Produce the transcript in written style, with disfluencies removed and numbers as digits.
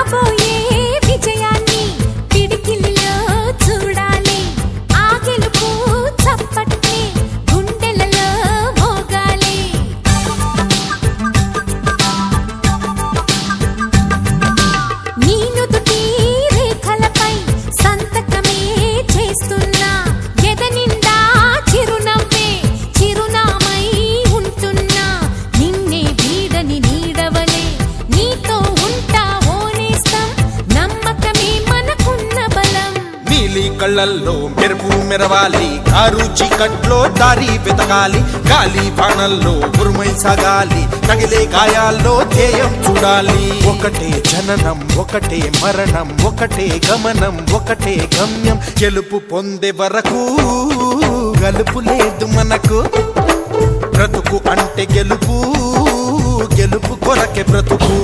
రాబోయే విజయాన్ని పిడికిలిలో చూడాలి ఆ గెలుపు చప్పట్ని గుండెలలో మోగాలి నీ నుదుటి రేఖలపై సంతకమే చేస్తున్నా ఎదనిండా చిరునవ్వే చిరునామై ఉంటున్నా నిన్నే వీడని నీడవలే నీతో ఉంటా ఓనేస్తం నమ్మకమే మనకున్న బలం నీలి కళ్ళల్లో మెరుపు మెరవాలి కారు చీకట్లో దారి వెతకాలి గాలి బాణల్లో ఉరుమై సాగాలి తగిలే గాయాల్లో ధ్యేయం చూడాలి ఒకటే జననం ఒకటే మరణం ఒకటే గమనం ఒకటే గమ్యం గెలుపు పొందే వరకు గలుపు లేదు మనకు బ్రతుకు అంటే గెలుపు గెలుపు కొరకే బ్రతుకు